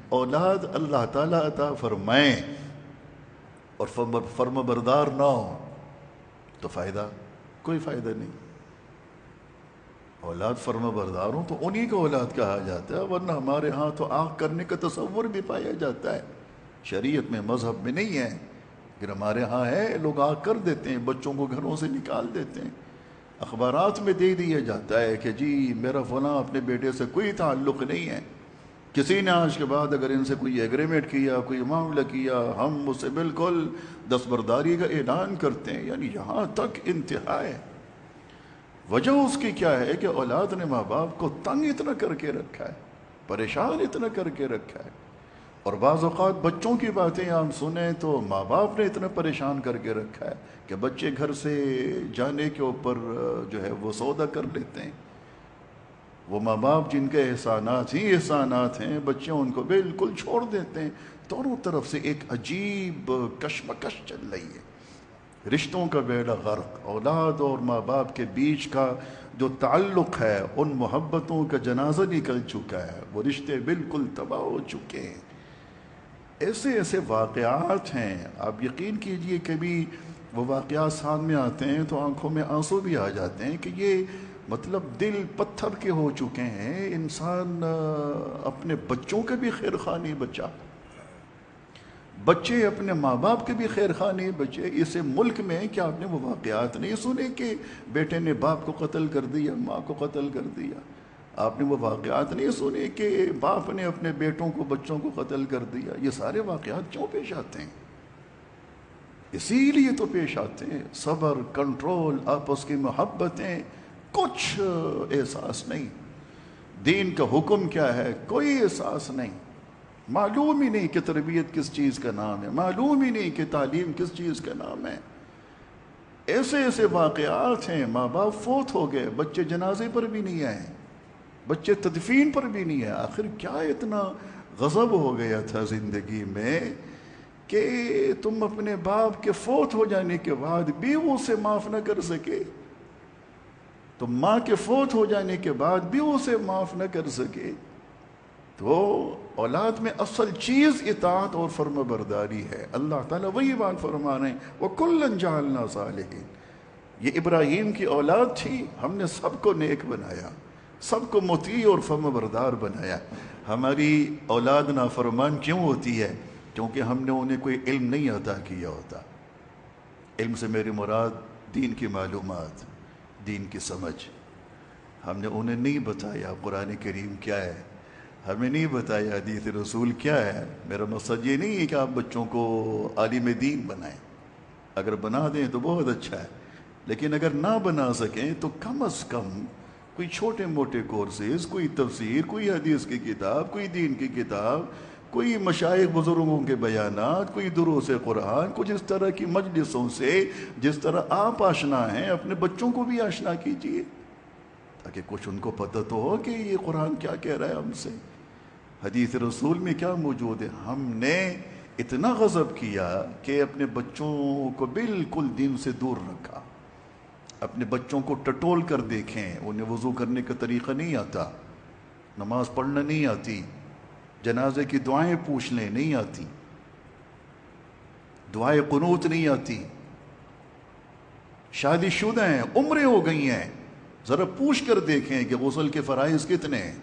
اولاد اللہ تعالیٰ عطا فرمائیں اور فرما بردار نہ ہو تو فائدہ کوئی فائدہ نہیں. اولاد فرما بردار ہوں تو انہی کو اولاد کہا جاتا ہے، ورنہ ہمارے ہاں تو آنکھ کرنے کا تصور بھی پایا جاتا ہے. شریعت میں مذہب میں نہیں ہے، اگر ہمارے ہاں ہے لوگ آنکھ کر دیتے ہیں، بچوں کو گھروں سے نکال دیتے ہیں. اخبارات میں دے دیا جاتا ہے کہ جی میرا فلاں اپنے بیٹے سے کوئی تعلق نہیں ہے. کسی نے آج کے بعد اگر ان سے کوئی ایگریمنٹ کیا، کوئی معاملہ کیا، ہم اسے بالکل دستبرداری کا اعلان کرتے ہیں. یعنی یہاں تک انتہا ہے. وجہ اس کی کیا ہے کہ اولاد نے ماں باپ کو تنگ اتنا کر کے رکھا ہے، پریشان اتنا کر کے رکھا ہے. اور بعض اوقات بچوں کی باتیں ہم سنیں تو ماں باپ نے اتنا پریشان کر کے رکھا ہے کہ بچے گھر سے جانے کے اوپر جو ہے وہ سودا کر لیتے ہیں. وہ ماں باپ جن کے احسانات ہی احسانات ہیں، بچے ان کو بالکل چھوڑ دیتے ہیں. دونوں طرف سے ایک عجیب کشمکش چل رہی ہے، رشتوں کا بیڑا غرق. اولاد اور ماں باپ کے بیچ کا جو تعلق ہے، ان محبتوں کا جنازہ نکل چکا ہے، وہ رشتے بالکل تباہ ہو چکے ہیں. ایسے ایسے واقعات ہیں، آپ یقین کیجئے کبھی وہ واقعات سامنے آتے ہیں تو آنکھوں میں آنسو بھی آ جاتے ہیں کہ یہ مطلب دل پتھر کے ہو چکے ہیں. انسان اپنے بچوں کے بھی خیر خواہ نہیں بچا، بچے اپنے ماں باپ کے بھی خیر خواہ نہیں بچے. اس ملک میں کیا آپ نے وہ واقعات نہیں سنے کہ بیٹے نے باپ کو قتل کر دیا، ماں کو قتل کر دیا؟ آپ نے وہ واقعات نہیں سنے کہ باپ نے اپنے بیٹوں کو، بچوں کو قتل کر دیا؟ یہ سارے واقعات کیوں پیش آتے ہیں؟ اسی لیے تو پیش آتے ہیں. صبر، کنٹرول، آپس کی محبتیں، کچھ احساس نہیں. دین کا حکم کیا ہے، کوئی احساس نہیں. معلوم ہی نہیں کہ تربیت کس چیز کا نام ہے، معلوم ہی نہیں کہ تعلیم کس چیز کا نام ہے. ایسے ایسے واقعات ہیں، ماں باپ فوت ہو گئے، بچے جنازے پر بھی نہیں آئے، بچے تدفین پر بھی نہیں آئے. آخر کیا اتنا غضب ہو گیا تھا زندگی میں کہ تم اپنے باپ کے فوت ہو جانے کے بعد بھی اسے معاف نہ کر سکے؟ تم ماں کے فوت ہو جانے کے بعد بھی اسے معاف نہ کر سکے؟ تو اولاد میں اصل چیز اطاعت اور فرما برداری ہے. اللہ تعالیٰ وہی بات فرما رہے ہیں، وَكُلًّا جَعَلْنَا صَالِحِينَ. یہ ابراہیم کی اولاد تھی، ہم نے سب کو نیک بنایا، سب کو مطیع اور فرما بردار بنایا. ہماری اولاد نافرمان کیوں ہوتی ہے؟ کیونکہ ہم نے انہیں کوئی علم نہیں عطا کیا ہوتا. علم سے میری مراد دین کی معلومات، دین کی سمجھ. ہم نے انہیں نہیں بتایا قرآن کریم کیا ہے، ہمیں نہیں بتایا حدیث رسول کیا ہے. میرا مقصد یہ نہیں ہے کہ آپ بچوں کو عالم دین بنائیں، اگر بنا دیں تو بہت اچھا ہے، لیکن اگر نہ بنا سکیں تو کم از کم کوئی چھوٹے موٹے کورسز، کوئی تفسیر، کوئی حدیث کی کتاب، کوئی دین کی کتاب، کوئی مشائخ بزرگوں کے بیانات، کوئی دروس قرآن، کچھ اس طرح کی مجلسوں سے جس طرح آپ آشنا ہیں اپنے بچوں کو بھی آشنا کیجیے، تاکہ کچھ ان کو پتہ تو ہو کہ یہ قرآن کیا کہہ رہا ہے ہم سے، حدیث رسول میں کیا موجود ہے. ہم نے اتنا غضب کیا کہ اپنے بچوں کو بالکل دین سے دور رکھا. اپنے بچوں کو ٹٹول کر دیکھیں، انہیں وضو کرنے کا طریقہ نہیں آتا، نماز پڑھنا نہیں آتی، جنازے کی دعائیں پوچھ لیں نہیں آتی، دعائیں قنوت نہیں آتی، شادی شدہ ہیں، عمریں ہو گئی ہیں. ذرا پوچھ کر دیکھیں کہ غسل کے فرائض کتنے ہیں،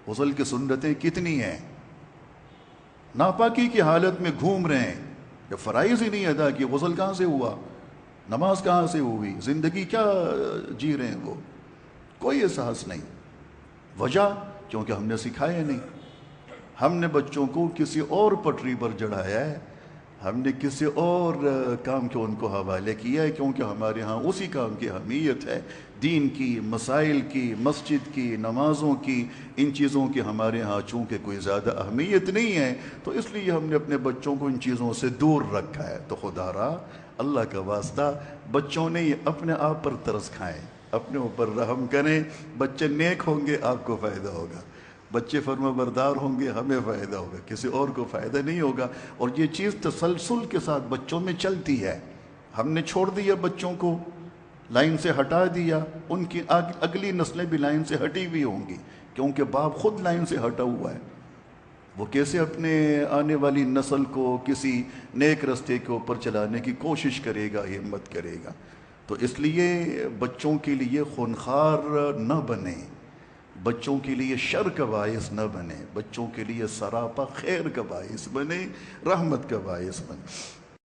غسل کی سنتیں کتنی ہیں. ناپاکی کی حالت میں گھوم رہے ہیں، جب فرائض ہی نہیں ادا کی، غسل کہاں سے ہوا، نماز کہاں سے ہوئی، زندگی کیا جی رہے ہیں وہ، کوئی احساس نہیں. وجہ کیونکہ ہم نے سکھایا نہیں. ہم نے بچوں کو کسی اور پٹری پر چڑھایا ہے، ہم نے کسی اور کام کے ان کو حوالے کیا ہے، کیونکہ ہمارے ہاں اسی کام کی اہمیت ہے، دین کی، مسائل کی، مسجد کی، نمازوں کی. ان چیزوں کی ہمارے ہاں چونکہ کوئی زیادہ اہمیت نہیں ہے، تو اس لیے ہم نے اپنے بچوں کو ان چیزوں سے دور رکھا ہے. تو خدا را اللہ کا واسطہ بچوں نے یہ اپنے آپ پر ترس کھائیں، اپنے اوپر رحم کریں. بچے نیک ہوں گے آپ کو فائدہ ہوگا، بچے فرما بردار ہوں گے ہمیں فائدہ ہوگا، کسی اور کو فائدہ نہیں ہوگا. اور یہ چیز تسلسل کے ساتھ بچوں میں چلتی ہے. ہم نے چھوڑ دیا بچوں کو، لائن سے ہٹا دیا، ان کی اگلی نسلیں بھی لائن سے ہٹی ہوئی ہوں گی، کیونکہ باپ خود لائن سے ہٹا ہوا ہے. وہ کیسے اپنے آنے والی نسل کو کسی نیک رستے کے اوپر چلانے کی کوشش کرے گا، ہمت کرے گا۔ تو اس لیے بچوں کے لیے خونخوار نہ بنے، بچوں کے لیے شر کا باعث نہ بنے، بچوں کے لیے سراپا خیر کا باعث بنے، رحمت کا باعث بنے۔